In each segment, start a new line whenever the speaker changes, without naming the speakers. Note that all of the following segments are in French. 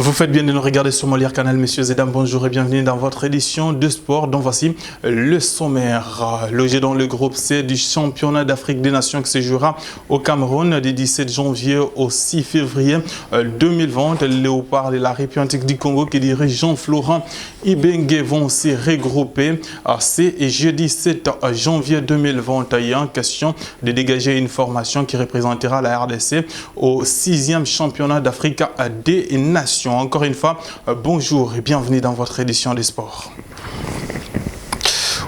Vous faites bien de nous regarder sur Molière Canal, messieurs et dames, bonjour et bienvenue dans votre édition de sport. Donc voici le sommaire. Logé dans le groupe C du championnat d'Afrique des Nations qui se jouera au Cameroun du 17 janvier au 6 février 2020. Les Léopards de la République du Congo qui dirige Jean-Florent Ibenge vont se regrouper. C'est jeudi 7 janvier 2021. Question de dégager une formation qui représentera la RDC au 6e championnat d'Afrique des Nations. Encore une fois, bonjour et bienvenue dans votre édition des sports.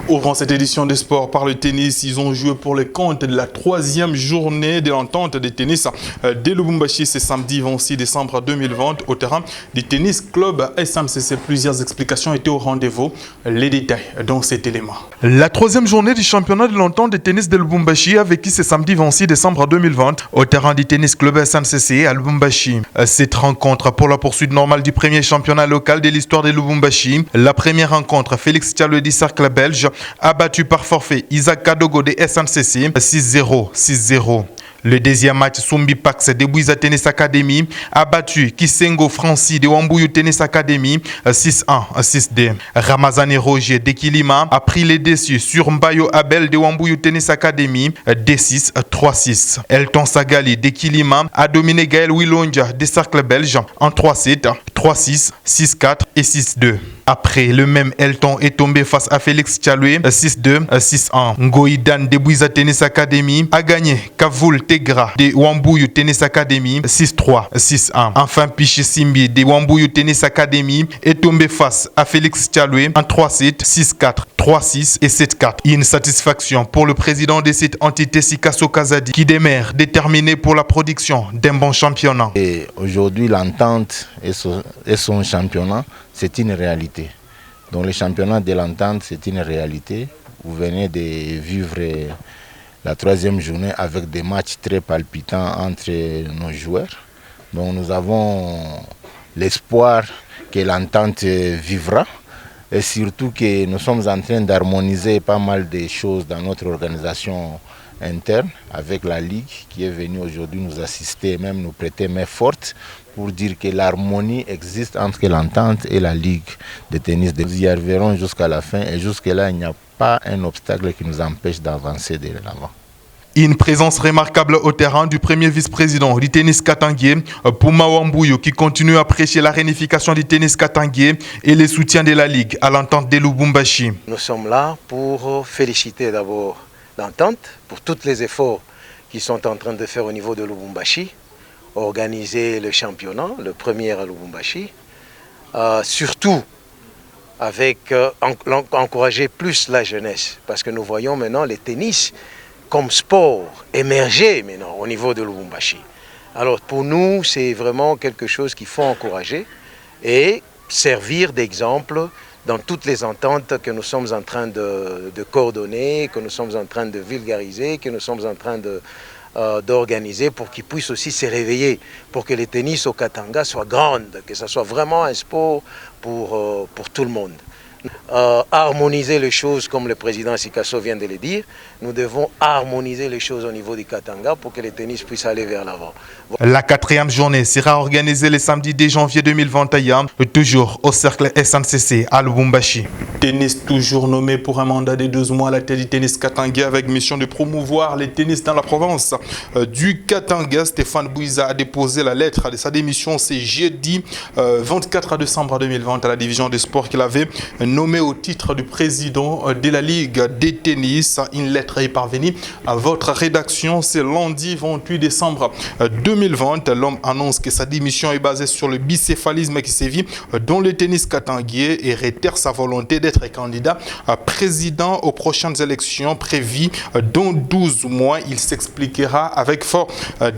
Ouvrant cette édition des sports par le tennis, ils ont joué pour le compte de la 3e journée de l'entente de tennis de Lubumbashi ce samedi 26 décembre 2020 au terrain du tennis club SMCC. Plusieurs explications étaient au rendez-vous. Les détails dans cet élément. La 3e journée du championnat de l'entente de tennis de Lubumbashi a vécu ce samedi 26 décembre 2020 au terrain du tennis club SMCC à Lubumbashi. Cette rencontre pour la poursuite normale du premier championnat local de l'histoire de Lubumbashi. La première rencontre, Félix Tchalo du cercle belge a battu par forfait Isaac Kadogo de SNCC 6-0, 6-0. Le deuxième match, Sumbi Pax de Bouiza Tennis Academy a battu Kisengo Francis de Wambuyu Tennis Academy 6-1, 6-2. Ramazani Roger de Kilima a pris les dessus sur Mbayo Abel de Wambuyu Tennis Academy 2-6, 3-6. Elton Sagali de Kilima a dominé Gaël Wilonja des cercles belges en 3-7, 3-6, 6-4 et 6-2. Après, le même Elton est tombé face à Félix Tchaloué 6-2, 6-1. Ngoïdan de Bouiza Tennis Academy a gagné Kavoul Tegra de Wambuyu Tennis Academy 6-3, 6-1. Enfin, Piché Simbi de Wambuyu Tennis Academy est tombé face à Félix Tchaloué en 3-7, 6-4, 3-6 et 7-4. Une satisfaction pour le président de cette entité Sikasso Kazadi qui demeure déterminé pour la production d'un bon championnat.
Et aujourd'hui, l'entente et son championnat, c'est une réalité. Donc le championnat de l'entente, c'est une réalité. Vous venez de vivre la 3e journée avec des matchs très palpitants entre nos joueurs. Donc nous avons l'espoir que l'entente vivra et surtout que nous sommes en train d'harmoniser pas mal de choses dans notre organisation interne avec la Ligue qui est venue aujourd'hui nous assister et même nous prêter main forte pour dire que l'harmonie existe entre l'entente et la Ligue de tennis. Nous y arriverons jusqu'à la fin et jusque-là, il n'y a pas un obstacle qui nous empêche d'avancer de l'avant.
Une présence remarquable au terrain du premier vice-président du tennis katangué, Puma Wambuyu, qui continue à prêcher la réunification du tennis katangué et le soutien de la Ligue à l'entente de Lubumbashi.
Nous sommes là pour féliciter d'abord l'entente pour tous les efforts qu'ils sont en train de faire au niveau de Lubumbashi, organiser le championnat, le premier à Lubumbashi, surtout avec encourager plus la jeunesse, parce que nous voyons maintenant le tennis comme sport émerger maintenant au niveau de Lubumbashi. Alors pour nous, c'est vraiment quelque chose qu'il faut encourager et servir d'exemple dans toutes les ententes que nous sommes en train de coordonner, que nous sommes en train de vulgariser, que nous sommes en train d'organiser pour qu'ils puissent aussi se réveiller, pour que le tennis au Katanga soit grand, que ce soit vraiment un sport pour tout le monde. Harmoniser les choses comme le président Sikasso vient de le dire, nous devons harmoniser les choses au niveau du Katanga pour que le tennis puisse aller vers l'avant.
La 4e journée sera organisée le samedi 2 janvier 2021, toujours au cercle SNCC à Lubumbashi. Tennis toujours nommé pour un mandat de 12 mois à la tête du tennis katangais avec mission de promouvoir le tennis dans la province du Katanga. Stéphane Bouiza a déposé la lettre de sa démission ce jeudi 24 décembre 2020 à la division des sports qu'il avait nommé au titre du président de la Ligue des tennis. Une lettre est parvenue à votre rédaction ce lundi 28 décembre 2020. L'homme annonce que sa démission est basée sur le bicéphalisme qui sévit dans le tennis katangais et réitère sa volonté d'être candidat à président aux prochaines élections prévues dans 12 mois. Il s'expliquera avec forte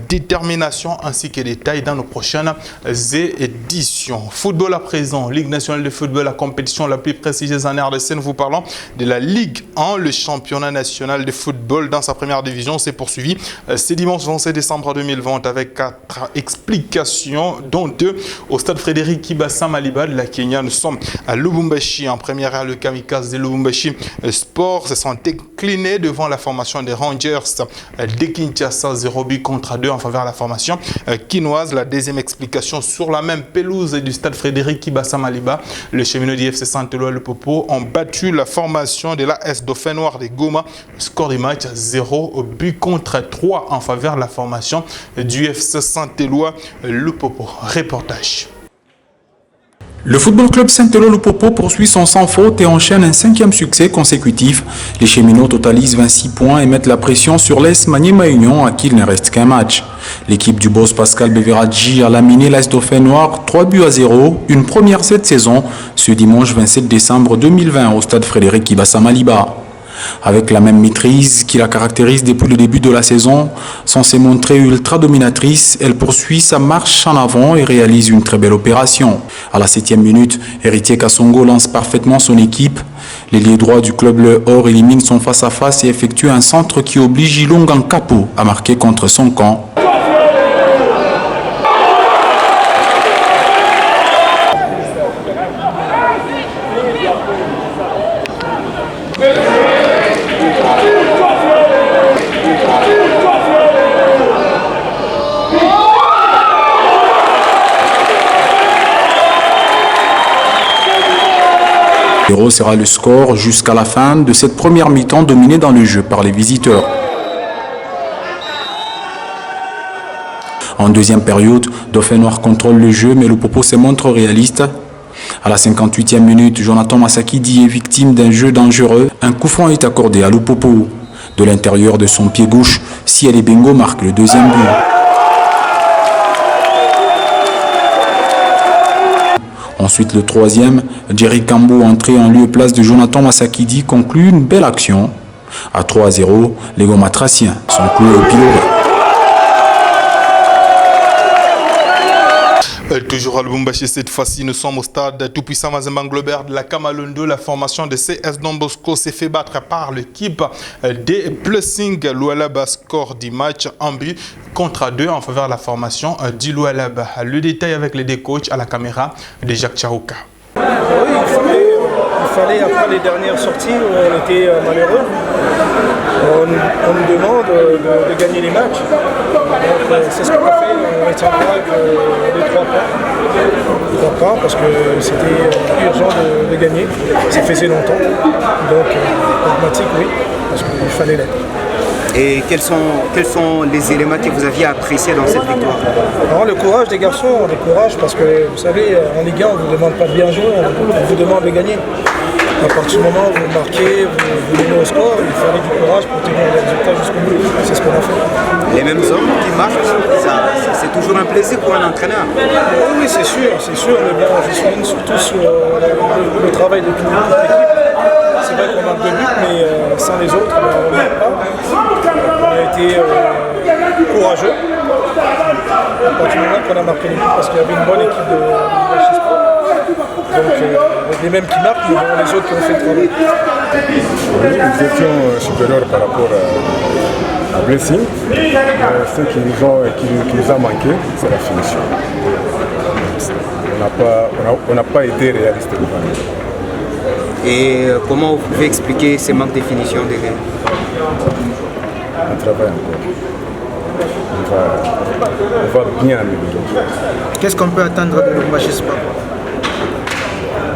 détermination ainsi que détails dans nos prochaines éditions. Football à présent, Ligue nationale de football, la compétition la plus prestigieuse en RDC. Nous vous parlons de la Ligue 1, le championnat national de football dans sa première division s'est poursuivi ce dimanche 27 décembre 2020 avec 4 explications, dont 2 au stade Frédéric Kibasa Maliba de la Kenya. Nous sommes à Lubumbashi en première, le Kamikaze de Lubumbashi Sport se sont incliné devant la formation des Rangers de Kinshasa, 0 but contre 2 en faveur de la formation quinoise. La deuxième explication sur la même pelouse du stade Frédéric Kibasa Maliba. Les cheminots du FC Saint-Éloi Le Popo ont battu la formation de l'AS Dauphin Noir de Goma. Le score du match 0 but contre 3 en faveur de la formation du FC Saint-Éloi Le Popo. Reportage.
Le Football Club Saint-Éloi Le Popo poursuit son sans faute et enchaîne un 5e succès consécutif. Les cheminots totalisent 26 points et mettent la pression sur l'AS Maniema Union à qui il ne reste qu'un match. L'équipe du boss Pascal Beveradji a laminé l'AS Dauphin Noir 3 buts à 0, une première cette saison, ce dimanche 27 décembre 2020 au stade Frédéric Kibasa Maliba. Avec la même maîtrise qui la caractérise depuis le début de la saison, censée montrer ultra dominatrice, elle poursuit sa marche en avant et réalise une très belle opération. À la 7e minute, Héritier Kassongo lance parfaitement son équipe. L'ailier droit du club Le Or élimine son face-à-face et effectue un centre qui oblige Ilongan Capo à marquer contre son camp. Zéro sera le score jusqu'à la fin de cette première mi-temps dominée dans le jeu par les visiteurs. En deuxième période, Dauphin Noir contrôle le jeu mais le Popo se montre réaliste. À la 58e minute, Jonathan Masakidi est victime d'un jeu dangereux. Un coup franc est accordé à Lupopo. De l'intérieur de son pied gauche, Siele Bengo marque le deuxième but. Ensuite, le troisième, Jerry Kambo, entré en lieu et place de Jonathan Masakidi, conclut une belle action. À 3-0, les Gomatraciens sont cloués au pilori.
Toujours à Lubumbashi, cette fois-ci, nous sommes au stade tout-puissant Mazembe Globert de la Kamalondo. La formation de CS Don Bosco s'est fait battre par l'équipe des Blessings. Loualaba score du match en but contre 2 en faveur de la formation du Loualaba. Le détail avec les deux coachs à la caméra de Jacques Charouka.
Oui, il fallait, après les dernières sorties où on était malheureux, on nous demande de gagner les matchs. Donc c'est ce qu'on a fait, on retiendra que les 3 points. 3 points parce que c'était urgent de gagner, ça faisait longtemps. Donc pragmatique oui, parce qu'il fallait l'être.
Et quels sont les éléments que vous aviez appréciés dans cette victoire?
Alors, le courage des garçons, le courage parce que vous savez, en Ligue 1, on ne vous demande pas de bien jouer, on vous demande de gagner. À partir du moment où vous marquez, vous menez au score, il fallait du courage pour tenir les résultats jusqu'au bout. C'est ce qu'on a fait.
Les mêmes hommes qui marquent, c'est toujours un plaisir pour un entraîneur.
Oui, c'est sûr, mais bon, je souligne surtout sur le travail de toute l'équipe. C'est vrai qu'on marque 2 buts, mais sans les autres, on ne marque pas. On a été courageux. À partir du moment qu'on a marqué les buts, parce qu'il y avait une bonne équipe de Lubumbashi Sport. Donc les mêmes qui marquent, mais bon, les autres qui ont fait le travail.
Oui, nous étions supérieurs par rapport à Blessing. Ce qui nous a manqué, c'est la finition. On n'a pas été réaliste devant nous.
Et comment vous pouvez expliquer ces manques de définition derrière?
On travaille encore. On va bien améliorer.
Qu'est-ce qu'on peut attendre de Lubumbashi Sport?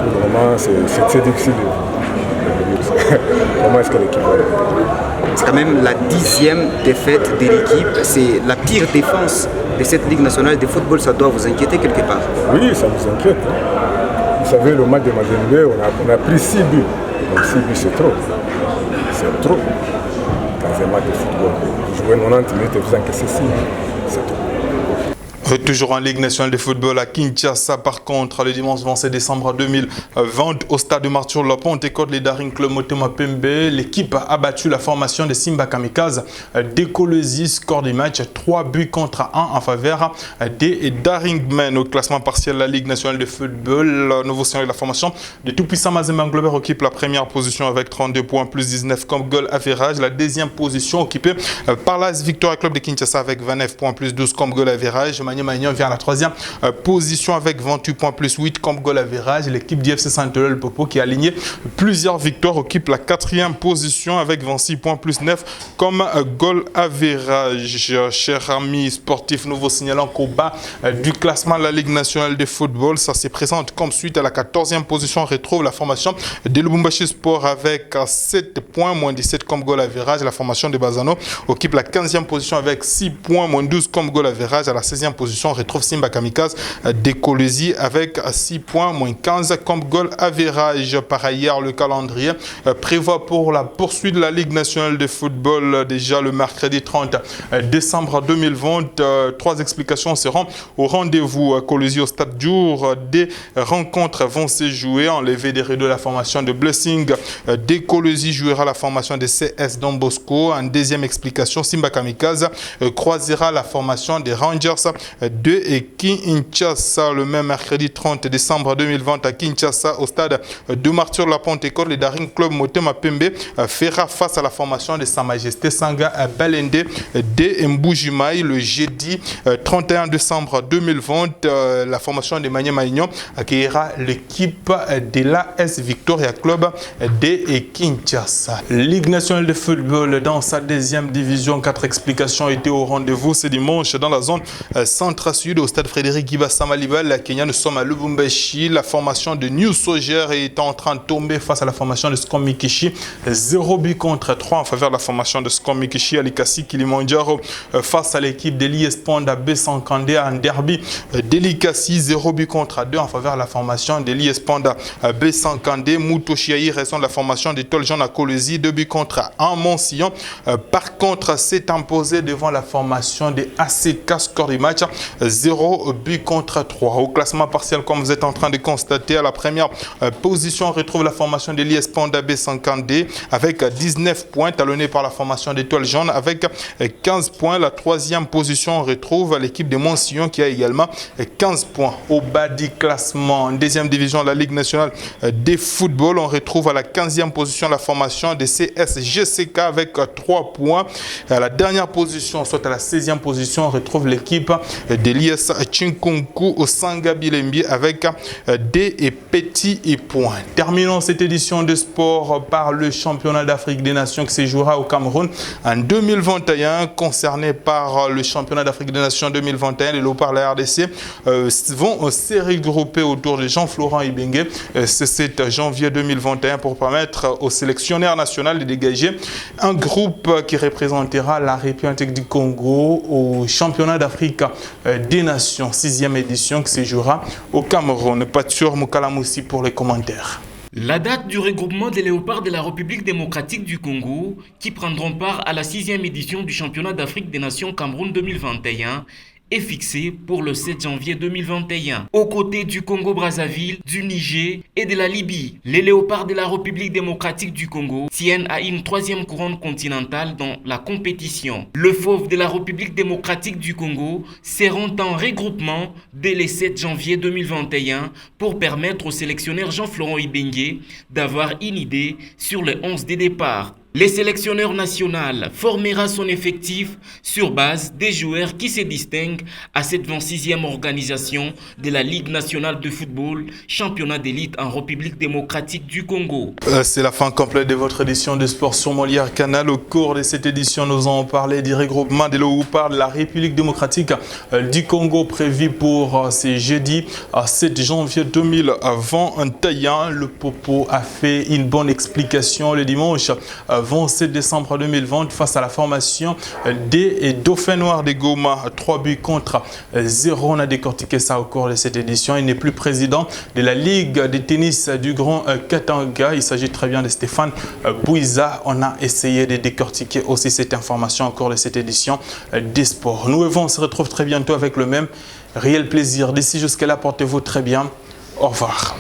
Pour le moment, c'est difficile de dire. Comment est-ce que l'équipe va?
C'est quand même la 10e défaite de l'équipe. C'est la pire défense de cette Ligue nationale de football. Ça doit vous inquiéter quelque part?
Oui, ça nous inquiète. Vous savez, le match de Mazembe, on a pris 6 buts. Donc 6 buts, c'est trop. C'est trop. Dans un match de football. Jouer 90 minutes et vous encaisser 6 buts, c'est trop.
Toujours en Ligue nationale de football à Kinshasa, par contre, le dimanche 27 décembre 2020, au stade de Martyr Lapon, les Daring Club Motema Pembe, l'équipe a battu la formation de Simba Kamikaze d'Ecolosie, score du match 3 buts contre 1 en faveur des Daring Men. Au classement partiel de la Ligue nationale de football, le nouveau seigneur de la formation de tout-puissant Mazembe Globert occupe la première position avec 32 points plus 19 comme goal average. La deuxième position occupée par l'AS Victoria Club de Kinshasa avec 29 points plus 12 comme goal average. Magnan vient à la 3e position avec 28 points plus 8 comme goal average. L'équipe d'IFC Saint-Eloi le Popo qui a aligné plusieurs victoires occupe la 4e position avec 26 points plus 9 comme goal average. Chers amis sportifs, nous vous signalons qu'au bas du classement de la Ligue nationale de football, ça se présente comme suite. À la 14e position, on retrouve la formation de Lubumbashi Sport avec 7 points, moins 17 comme goal average. La formation de Bazano occupe la 15e position avec 6 points, moins 12 comme goal average. À la 16e position, on retrouve Simba Kamikaze de Kolwezi avec 6 points, moins 15 comme goal average. Par ailleurs, le calendrier prévoit pour la poursuite de la Ligue nationale de football déjà le mercredi 30 décembre 2020. 3 explications seront au rendez-vous à Kolwezi au stade Djour. Des rencontres vont se jouer. Enlevé des rideaux de la formation de Blessing de Kolwezi jouera la formation de CS Don Bosco. En deuxième explication, Simba Kamikaze croisera la formation des Rangers de Kinshasa le même mercredi 30 décembre 2020 à Kinshasa au stade de Martyr de la Pentecôte. Le Daring Club Motema Pembe fera face à la formation de Sa Majesté Sanga Balende de Mbujimaï le jeudi 31 décembre 2020. La formation de Magnan Magnon accueillera l'équipe de l'AS Victoria Club de Kinshasa. Ligue nationale de football dans sa 2e division. 4 explications étaient au rendez-vous ce dimanche dans la zone centre-sud au stade Frédéric Gibasa Malibal. La Kenya, nous sommes à Lubumbashi. La formation de New Soger est en train de tomber face à la formation de Scom Mikishi. 0 but contre 3 en faveur de la formation de Scom Mikishi. Alikasi Kilimandjaro face à l'équipe de l'IS Panda B100 en derby. Delikasi 0 but contre 2 en faveur de la formation de l'IS Panda B100. Moutoshiaï raison de la formation de Toljan à Kolwezi 2 buts contre 1. Montillon par contre s'est imposé devant la formation de ACK. Score du match 0 but contre 3. Au classement partiel, comme vous êtes en train de constater, à la première position on retrouve la formation de l'IS Panda B50D avec 19 points, talonné par la formation d'Étoile Jaune avec 15 points. La 3e position on retrouve l'équipe de Montillon qui a également 15 points. Au bas du classement, en 2e division de la Ligue nationale de football, on retrouve à la 15e position la formation de CSGCK avec 3 points. À la dernière position, soit à la 16e position, on retrouve l'équipe de l'IS Chinkunku au Sanga Bilembi avec des petits points. Terminons cette édition de sport par le championnat d'Afrique des Nations qui se jouera au Cameroun en 2021. Concerné par le championnat d'Afrique des Nations 2021, les Léopards de la RDC vont se regrouper autour de Jean-Florent Ibenge ce 7 janvier 2021 pour permettre au sélectionneur national de dégager un groupe qui représentera la République du Congo au championnat d'Afrique des Nations 6e édition qui se jouera au Cameroun. Patur Moukalamoussi pour les commentaires.
La date du regroupement des Léopards de la République démocratique du Congo, qui prendront part à la 6e édition du championnat d'Afrique des Nations Cameroun 2021, est fixé pour le 7 janvier 2021. Aux côtés du Congo-Brazzaville, du Niger et de la Libye, les Léopards de la République démocratique du Congo tiennent à une 3e couronne continentale dans la compétition. Le Fauve de la République démocratique du Congo seront en regroupement dès le 7 janvier 2021 pour permettre au sélectionneur Jean-Florent Ibenge d'avoir une idée sur les 11 des départs. Le sélectionneur national formera son effectif sur base des joueurs qui se distinguent à cette 26e organisation de la Ligue nationale de football, championnat d'élite en République démocratique du Congo.
C'est la fin complète de votre édition de sport sur Molière Canal. Au cours de cette édition, nous allons parler du regroupement des Léopards de la République démocratique du Congo prévu pour ce jeudi 7 janvier 2021. Le Popo a fait une bonne explication le dimanche 27 décembre 2020 face à la formation des Dauphins Noirs de Goma. 3 buts contre 0. On a décortiqué ça au cours de cette édition. Il n'est plus président de la Ligue de tennis du Grand Katanga. Il s'agit très bien de Stéphane Bouiza. On a essayé de décortiquer aussi cette information au cours de cette édition des sports. Nous on se retrouve très bientôt avec le même réel plaisir. D'ici jusqu'à là, portez-vous très bien. Au revoir.